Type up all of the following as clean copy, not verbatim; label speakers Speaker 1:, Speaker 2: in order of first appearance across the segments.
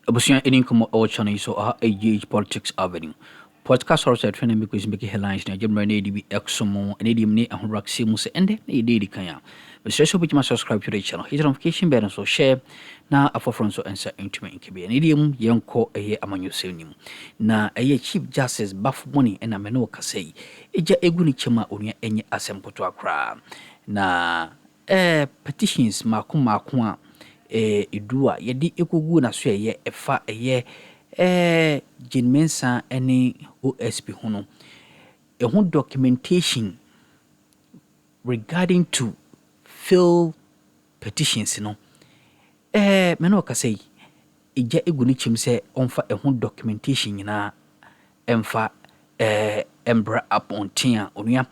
Speaker 1: Abusia any come or channel so AGH Politics Avenue. Podcast also at Fenemy because make headlines na Jemra na DB Exomo and Edium ne Ahuraxi Muse ende na Idi Kanya. But so be subscribe to the channel. Hit notification bell so share na afofron so answer into me and Edium yanko eye amanyo senim. Na eye Chief Justice Baf Money and Ameno Kasei. Eja eguni chema onia enye asem koto akra. Na petitions makuma idua yedi ekugu na so ye efa eye Jinmensa any OSP hono a documentation regarding to fill petitions no meno ka say ija eguni chim say onfa a documentation na emfa embra upon tia onua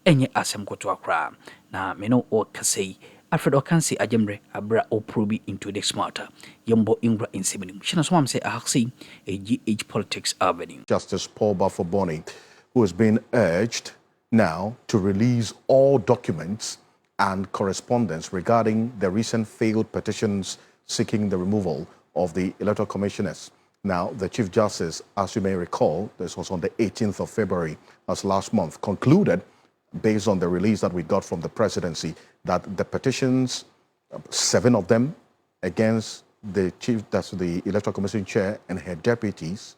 Speaker 1: enye asem koto akra na meno o ka say Alfred Okansi Ajemre abra oprobi into this matter. Yombo Ingra in Seminim. Shina Swam say Ahaksi a GH Politics Avenue.
Speaker 2: Justice Paul Bafoboni, who has been urged now to release all documents and correspondence regarding the recent failed petitions seeking the removal of the electoral commissioners. Now, the Chief Justice, as you may recall, this was on the 18th of February, as last month, concluded, based on the release that we got from the presidency, that the petitions, 7 of them against the chief, that's the electoral commission chair and her deputies,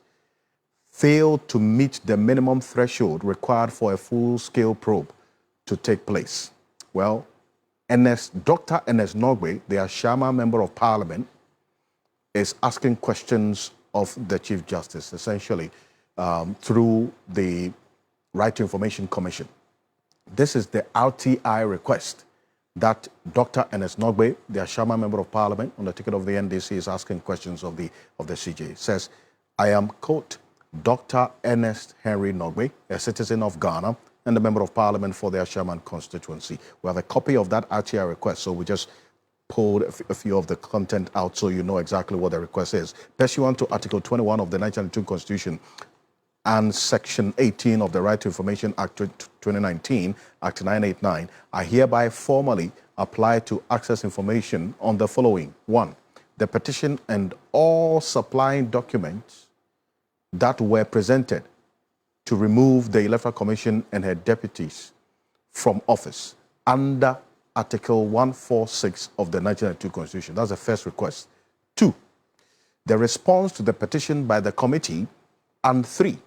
Speaker 2: failed to meet the minimum threshold required for a full-scale probe to take place. Well, Dr. Ernest Nogbe, the Ashama Member of Parliament, is asking questions of the Chief Justice, essentially, through the Right to Information Commission. This is the RTI request that Dr. Ernest Nogbe, the Ashama Member of Parliament, on the ticket of the NDC, is asking questions of the CJ. It says, I am, quote, Dr. Ernest Henry Nogbe, a citizen of Ghana and a Member of Parliament for the Ashaman constituency. We have a copy of that RTI request, so we just pulled a few of the content out so you know exactly what the request is. Pursuant to Article 21 of the 1992 Constitution, and Section 18 of the Right to Information Act 2019, Act 989, I hereby formally apply to access information on the following. 1. The petition and all supplying documents that were presented to remove the Electoral Commission and her deputies from office under Article 146 of the 1992 Constitution. That's the first request. 2. The response to the petition by the committee. And 3.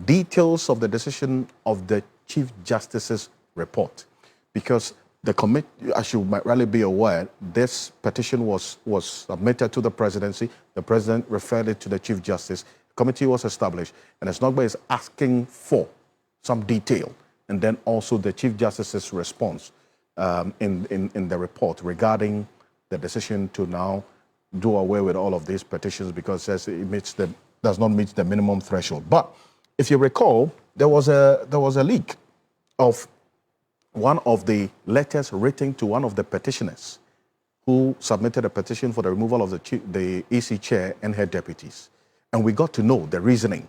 Speaker 2: Details of the decision of the Chief Justice's report. Because the committee, as you might really be aware, this petition was submitted to the presidency. The president referred it to the Chief Justice. The committee was established, and Esnogba is asking for some detail, and then also the Chief Justice's response in the report regarding the decision to now do away with all of these petitions because it says it does not meet the minimum threshold. But if you recall, there was a leak of one of the letters written to one of the petitioners who submitted a petition for the removal of the EC chair and her deputies. And we got to know the reasoning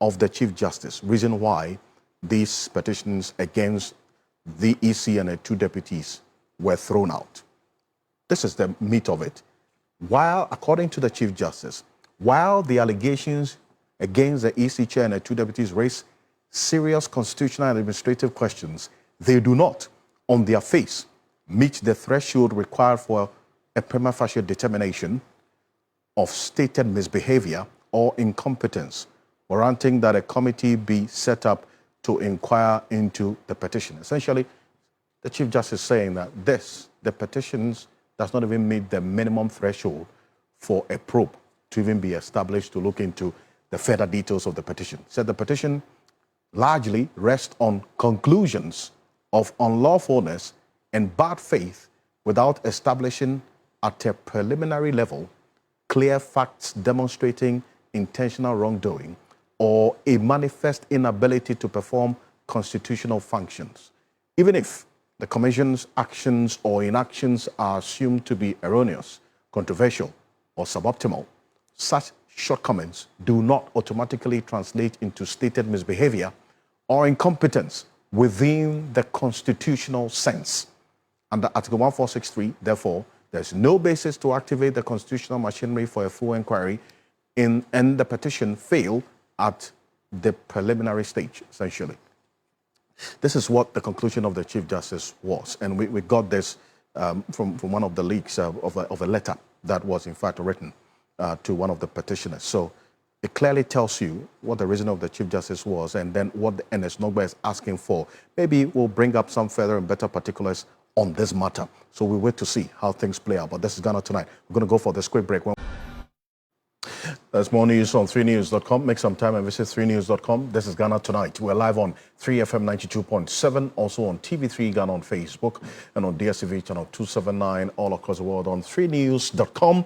Speaker 2: of the Chief Justice, reason why these petitions against the EC and her 2 deputies were thrown out. This is the meat of it. While, according to the Chief Justice, while the allegations against the EC chair and the 2 deputies raise serious constitutional and administrative questions, they do not, on their face, meet the threshold required for a prima facie determination of stated misbehavior or incompetence, warranting that a committee be set up to inquire into the petition. Essentially, the Chief Justice is saying that the petitions does not even meet the minimum threshold for a probe to even be established to look into the further details of the petition. Said the petition largely rests on conclusions of unlawfulness and bad faith without establishing at a preliminary level clear facts demonstrating intentional wrongdoing or a manifest inability to perform constitutional functions. Even if the Commission's actions or inactions are assumed to be erroneous, controversial, or suboptimal, such shortcomings do not automatically translate into stated misbehavior or incompetence within the constitutional sense. Under Article 1463, therefore, there's no basis to activate the constitutional machinery for a full inquiry and the petition failed at the preliminary stage, essentially. This is what the conclusion of the Chief Justice was. And we got this from one of the leaks of a letter that was, in fact, written to one of the petitioners. So it clearly tells you what the reason of the Chief Justice was and then what the NS Nogba is asking for. Maybe we'll bring up some further and better particulars on this matter. So we wait to see how things play out. But this is Ghana Tonight. We're going to go for this quick break. There's more news on 3news.com. Make some time and visit 3news.com. This is Ghana Tonight. We're live on 3FM 92.7, also on TV3 Ghana on Facebook, and on DSTV channel 279 all across the world on 3news.com.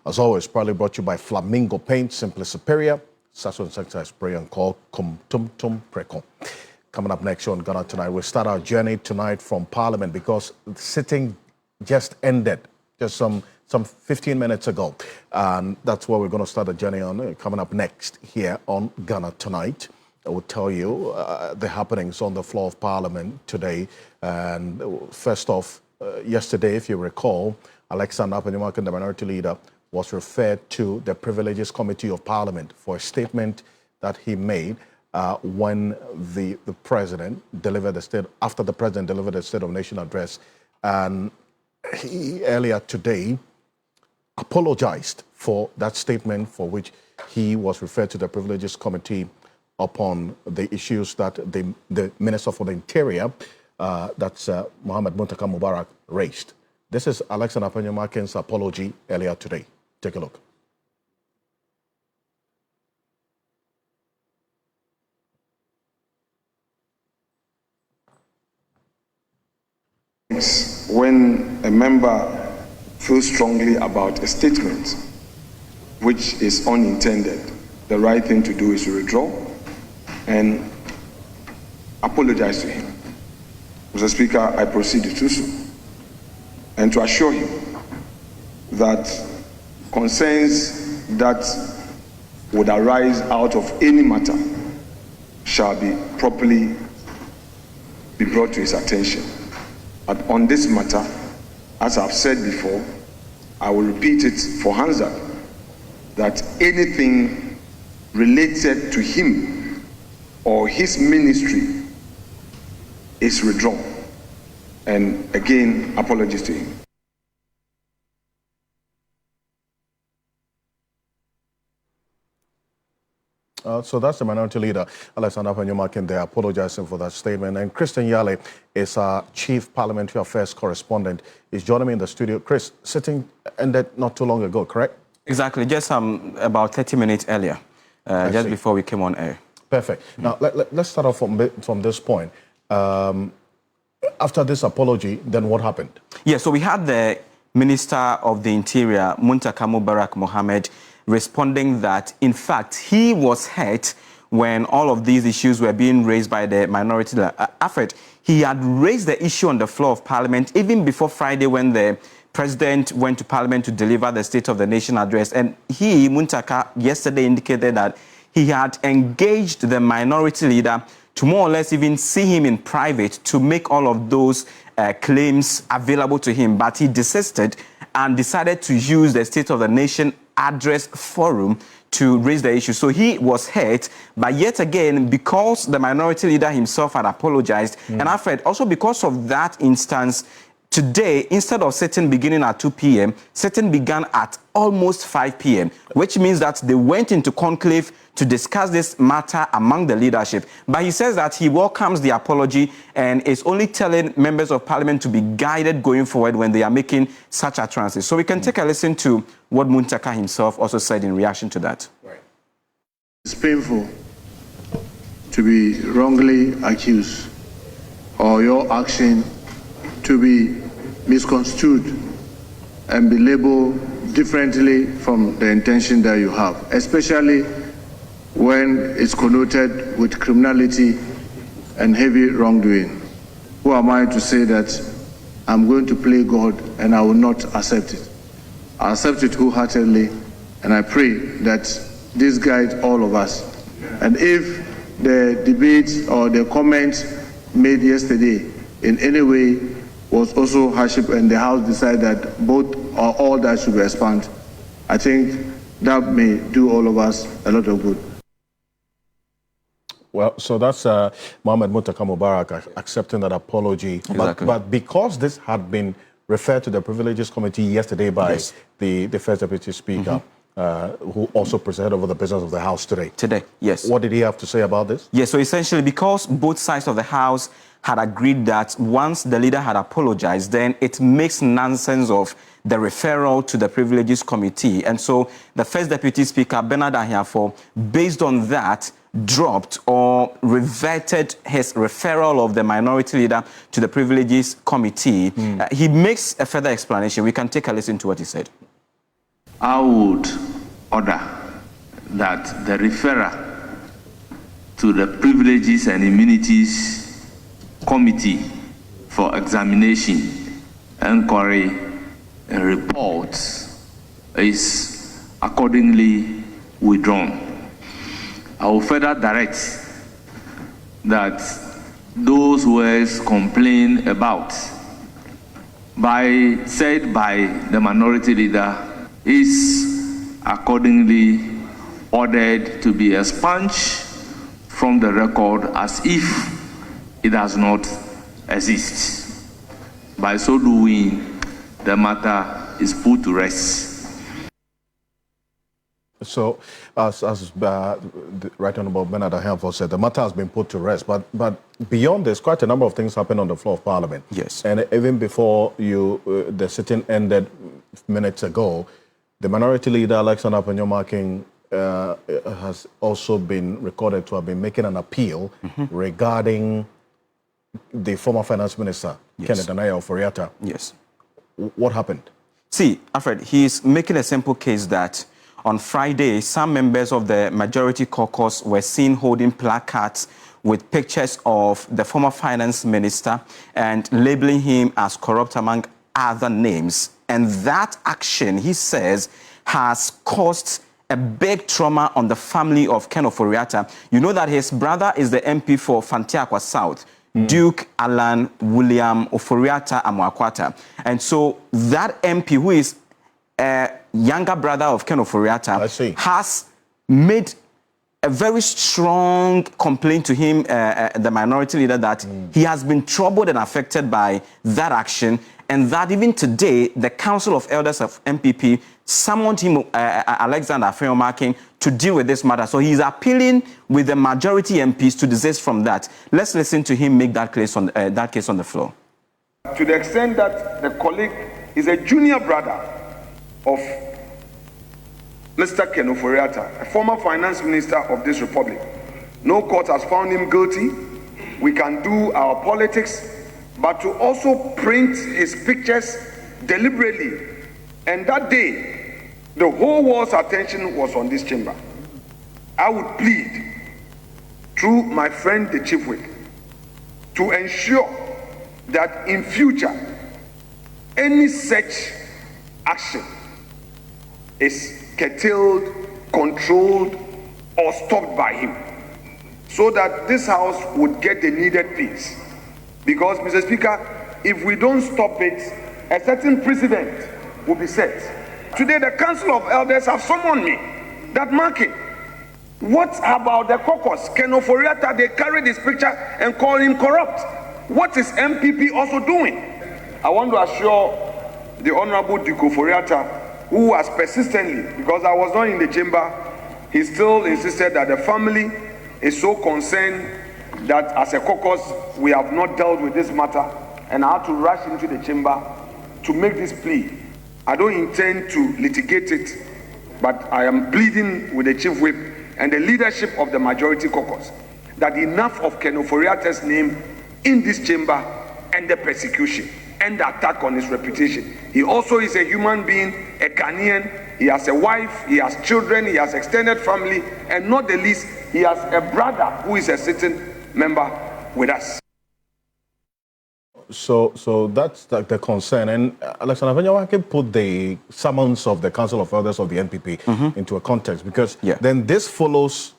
Speaker 2: As always, proudly brought to you by Flamingo Paint, simply superior. Sasso Insecticide spray and call Kum Tum Tum Preko. Coming up next on Ghana Tonight, we'll start our journey tonight from Parliament because the sitting just ended just some 15 minutes ago. And that's where we're going to start the journey on. Coming up next here on Ghana Tonight, I will tell you the happenings on the floor of Parliament today. And first off, yesterday, if you recall, Alexander Apanyamakin, the minority leader, was referred to the Privileges Committee of Parliament for a statement that he made when the president delivered after the president delivered the State of Nation address. And he earlier today apologized for that statement for which he was referred to the Privileges Committee upon the issues that the Minister for the Interior, that's Mohamed Muntaka Mubarak, raised. This is Alexander Apanyamakin's apology earlier today. Take a look.
Speaker 3: When a member feels strongly about a statement which is unintended, the right thing to do is to withdraw and apologize to him. Mr. Speaker, I proceed to do so and to assure him that concerns that would arise out of any matter shall be properly brought to his attention. But on this matter, as I've said before, I will repeat it for Hansa, that anything related to him or his ministry is withdrawn. And again, apologies to him.
Speaker 2: So that's the minority leader, Alexander Apanyamakin, there apologizing for that statement. And Christian Yale is our chief parliamentary affairs correspondent. He's joining me in the studio. Chris, sitting ended not too long ago, correct?
Speaker 4: Exactly, just about 30 minutes earlier, just before we came on air.
Speaker 2: Perfect. Now, let's start off from this point. After this apology, then what happened?
Speaker 4: Yeah, so we had the Minister of the Interior, Muntaka Mubarak Mohammed, responding that, in fact, he was hurt when all of these issues were being raised by the minority effort. He had raised the issue on the floor of Parliament even before Friday when the President went to Parliament to deliver the State of the Nation address. And he, Muntaka, yesterday indicated that he had engaged the minority leader to more or less even see him in private to make all of those claims available to him. But he desisted and decided to use the State of the Nation address forum to raise the issue. So he was hurt, but yet again, because the minority leader himself had apologized, and I've heard also because of that instance, today, instead of sitting beginning at 2 p.m., sitting began at almost 5 p.m., which means that they went into conclave to discuss this matter among the leadership. But he says that he welcomes the apology and is only telling members of parliament to be guided going forward when they are making such utterances. So we can take a listen to what Muntaka himself also said in reaction to that.
Speaker 3: Right. It's painful to be wrongly accused or your action to be misconstrued and be labeled differently from the intention that you have, especially when it's connoted with criminality and heavy wrongdoing. Who am I to say that I'm going to play God and I will not accept it? I accept it wholeheartedly, and I pray that this guides all of us. And if the debate or the comments made yesterday in any way was also hardship and the House decided that both or all that should be expunged, I think that may do all of us a lot of good.
Speaker 2: Well, so that's Mohamed Muntaka Mubarak accepting that apology.
Speaker 4: Exactly.
Speaker 2: But because this had been referred to the Privileges Committee yesterday by the First Deputy Speaker, who also presided over the business of the House today.
Speaker 4: Today, yes.
Speaker 2: What did he have to say about this?
Speaker 4: Yes, so essentially because both sides of the House had agreed that once the leader had apologized, then it makes nonsense of the referral to the Privileges Committee. And so the First Deputy Speaker, Bernard Ahiafo, based on that, dropped or reverted his referral of the minority leader to the Privileges Committee. He makes a further explanation. We can take a listen to what he said.
Speaker 5: I would order that the referrer to the Privileges and Immunities Committee for examination, inquiry, and reports is accordingly withdrawn. I will further direct that those words complained about said by the minority leader is accordingly ordered to be expunged from the record as if it does not exist. By so doing, the matter is put to rest.
Speaker 2: So, as the Right Honourable Bernard Ahiafo said, the matter has been put to rest. But beyond this, quite a number of things happened on the floor of Parliament.
Speaker 4: Yes.
Speaker 2: And even before the sitting ended minutes ago, the minority leader, Alexander Panyoma-Akin, has also been recorded to have been making an appeal regarding the former finance minister, Kenneth Ofori-Atta.
Speaker 4: Yes.
Speaker 2: What happened?
Speaker 4: See, Alfred, he's making a simple case that on Friday, some members of the majority caucus were seen holding placards with pictures of the former finance minister and labeling him as corrupt among other names. And that action, he says, has caused a big trauma on the family of Ken Ofori-Atta. You know that his brother is the MP for Fantiakwa South, Duke Alan William Ofori-Atta Amoakwata. And so that MP, who is a younger brother of Ken Ofori-Atta, has made a very strong complaint to him, the minority leader, that he has been troubled and affected by that action, and that even today, the Council of Elders of MPP summoned him, Alexander Panyoma-Akin, to deal with this matter. So he's appealing with the majority MPs to desist from that. Let's listen to him make that case on the floor.
Speaker 3: To the extent that the colleague is a junior brother of Mr. Ken Ofori-Atta, a former finance minister of this republic. No court has found him guilty. We can do our politics, but to also print his pictures deliberately. And that day, the whole world's attention was on this chamber. I would plead through my friend, the Chief Whip, to ensure that in future, any such action is curtailed, controlled, or stopped by him, so that this House would get the needed peace. Because, Mr. Speaker, if we don't stop it, a certain precedent will be set. Today, the Council of Elders have summoned me, that marking. What about the caucus? Ken Ofori-Atta, they carried his picture and call him corrupt. What is MPP also doing? I want to assure the Honorable Duke Ofori-Atta, who has persistently, because I was not in the chamber, he still insisted that the family is so concerned that as a caucus, we have not dealt with this matter, and I had to rush into the chamber to make this plea. I don't intend to litigate it, but I am pleading with the Chief Whip and the leadership of the majority caucus that enough of Ken Ofori-Atta's name in this chamber and the persecution and the attack on his reputation. He also is a human being, a Ghanaian. He has a wife, he has children, he has extended family, and not the least, he has a brother who is a sitting member with us.
Speaker 2: So that's the concern. And Alexander Panyoma-Akin put the summons of the Council of Elders of the NPP into a context, because then this follows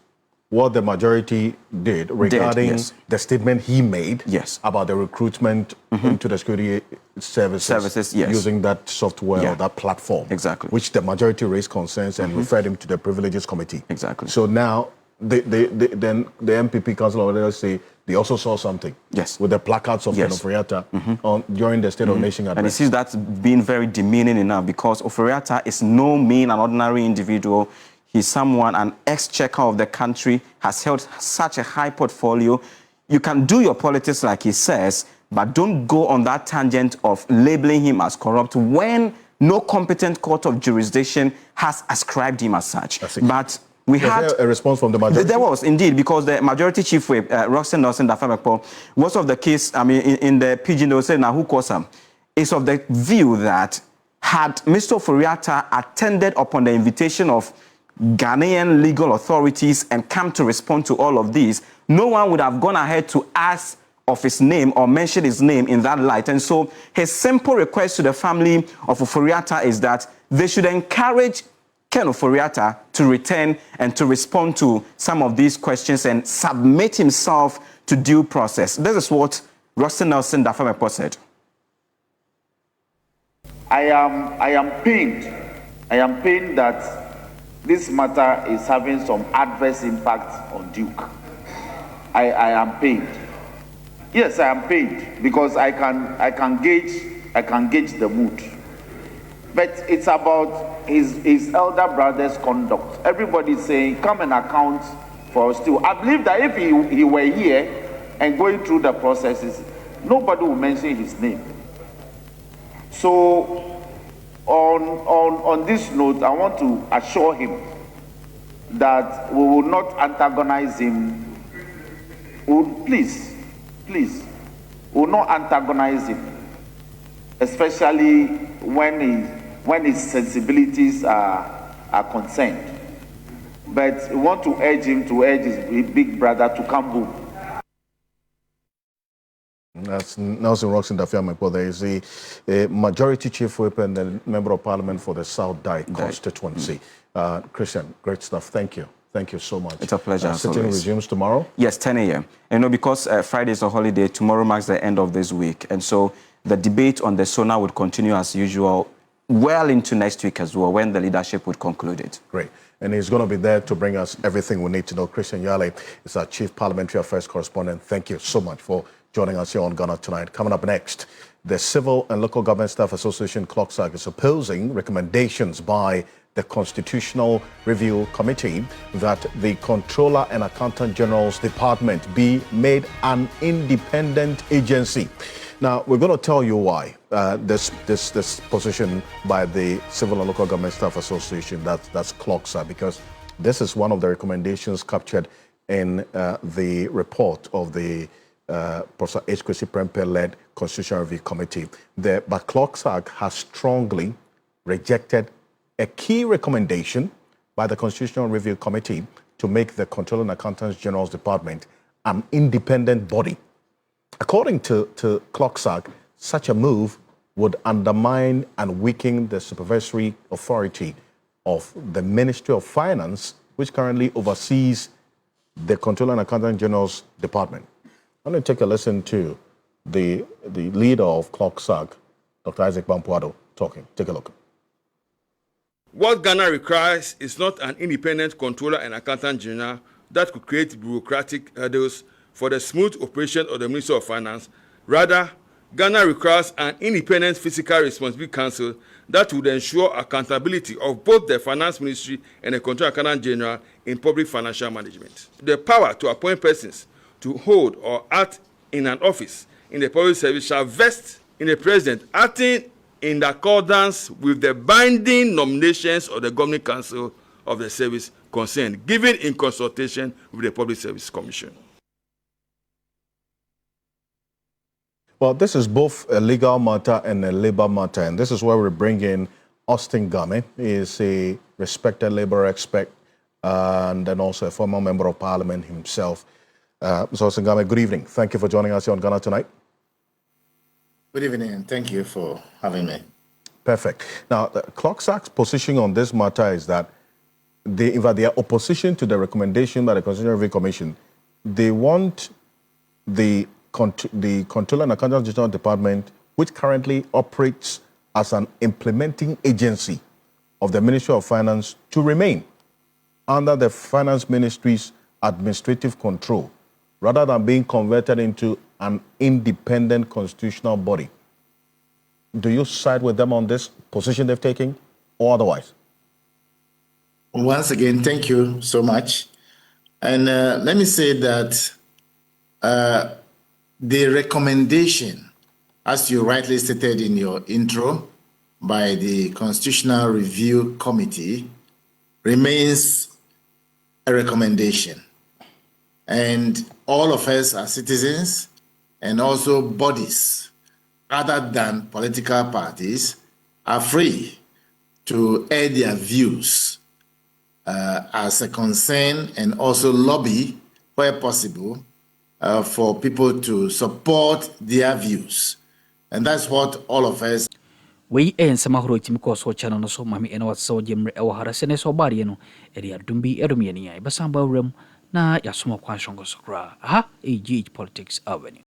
Speaker 2: what the majority did regarding
Speaker 4: yes.
Speaker 2: the statement he made
Speaker 4: yes.
Speaker 2: about the recruitment into the security services
Speaker 4: yes.
Speaker 2: using that software or that platform.
Speaker 4: Exactly.
Speaker 2: Which the majority raised concerns and referred him to the Privileges Committee.
Speaker 4: Exactly.
Speaker 2: So now then the MPP Council or whatever say they also saw something.
Speaker 4: Yes.
Speaker 2: With the placards of Ofori-Atta during the State of Nation address.
Speaker 4: And it seems that's been very demeaning enough because Ofori-Atta is no mean an ordinary individual. He's someone, an exchequer of the country, has held such a high portfolio. You can do your politics like he says, but don't go on that tangent of labeling him as corrupt when no competent court of jurisdiction has ascribed him as such. But we had
Speaker 2: a response from the majority.
Speaker 4: There was indeed, because the majority chief whip, Roxanne Nelson Dafemekpo, was of the case. I mean, in the pidgin, they will say, "Now who calls him?" Is of the view that had Mr. Ofori-Atta attended upon the invitation of Ghanaian legal authorities and come to respond to all of these, no one would have gone ahead to ask of his name or mention his name in that light. And so his simple request to the family of Ofori-Atta is that they should encourage Ken Ofori-Atta to return and to respond to some of these questions and submit himself to due process. This is what Roxanne Nelson Dafemekpo said.
Speaker 6: I am pained. I am pained that this matter is having some adverse impact on Duke. I am pained. Yes, I am pained because I can gauge the mood. But it's about his elder brother's conduct. Everybody's saying, come and account for us too. I believe that if he were here and going through the processes, nobody will mention his name. So on this note, I want to assure him that we will not antagonize him. Please, we will not antagonize him, especially when his sensibilities are concerned. But we want to urge him to urge his big brother to come home.
Speaker 2: That's Nelson Roxanne Dafemekpo. There is a majority chief whip and the member of parliament for the South Dike constituency. Christian, great stuff. Thank you. Thank you so much.
Speaker 4: It's a pleasure.
Speaker 2: Sitting resumes tomorrow?
Speaker 4: Yes, 10 a.m. And because Friday is a holiday, tomorrow marks the end of this week. And so the debate on the SONA would continue as usual well into next week as well, when the leadership would conclude it.
Speaker 2: Great. And he's going to be there to bring us everything we need to know. Christian Yale is our Chief Parliamentary Affairs Correspondent. Thank you so much for joining us here on Ghana Tonight. Coming up next, the Civil and Local Government Staff Association, CLOGSAG, is opposing recommendations by the Constitutional Review Committee that the Comptroller and Accountant General's Department be made an independent agency. Now, we're going to tell you why this position by the Civil and Local Government Staff Association, that's CLOGSAG, because this is one of the recommendations captured in the report of the Professor H. Kwesi Prempeh-led Constitutional Review Committee. But CLOGSAG has strongly rejected a key recommendation by the Constitutional Review Committee to make the Comptroller and Accountant General's Department an independent body. According to CLOGSAG, such a move would undermine and weaken the supervisory authority of the Ministry of Finance, which currently oversees the Comptroller and Accountant General's Department. I'm going to take a listen to the leader of CLOGSAG, Dr. Isaac Bampuado, talking. Take a look.
Speaker 7: What Ghana requires is not an independent Comptroller and Accountant General that could create bureaucratic hurdles for the smooth operation of the Ministry of Finance. Rather, Ghana requires an independent Fiscal Responsibility Council that would ensure accountability of both the Finance Ministry and the Comptroller and Accountant General in public financial management. The power to appoint persons to hold or act in an office in the public service shall vest in the President acting in accordance with the binding nominations of the Governing Council of the service concerned, given in consultation with the Public Service Commission.
Speaker 2: Well, this is both a legal matter and a labor matter, and this is where we bring in Austin Game. He is a respected labor expert and then also a former member of parliament himself. Mr. Austin Game, good evening. Thank you for joining us here on Ghana Tonight.
Speaker 8: Good evening, and thank you for having me.
Speaker 2: Perfect. Now, the CLOGSAG's position on this matter is that in fact, their opposition to the recommendation by the Constitutional Review Commission, they want the Controller and Accountant General Department, which currently operates as an implementing agency of the Ministry of Finance, to remain under the Finance Ministry's administrative control, rather than being converted into an independent constitutional body. Do you side with them on this position they've taken, or otherwise?
Speaker 8: Once again, thank you so much. And let me say that the recommendation, as you rightly stated in your intro, by the Constitutional Review Committee remains a recommendation. And all of us as citizens and also bodies other than political parties are free to air their views as a concern and also lobby where possible for people to support their views. And that's what all of us.
Speaker 1: We and some of the course channel no so mami and what so jim or harasene so bariano area dumbi erumiania basamba room na yasuma kwanshongo sokra aha AGH Politics Avenue.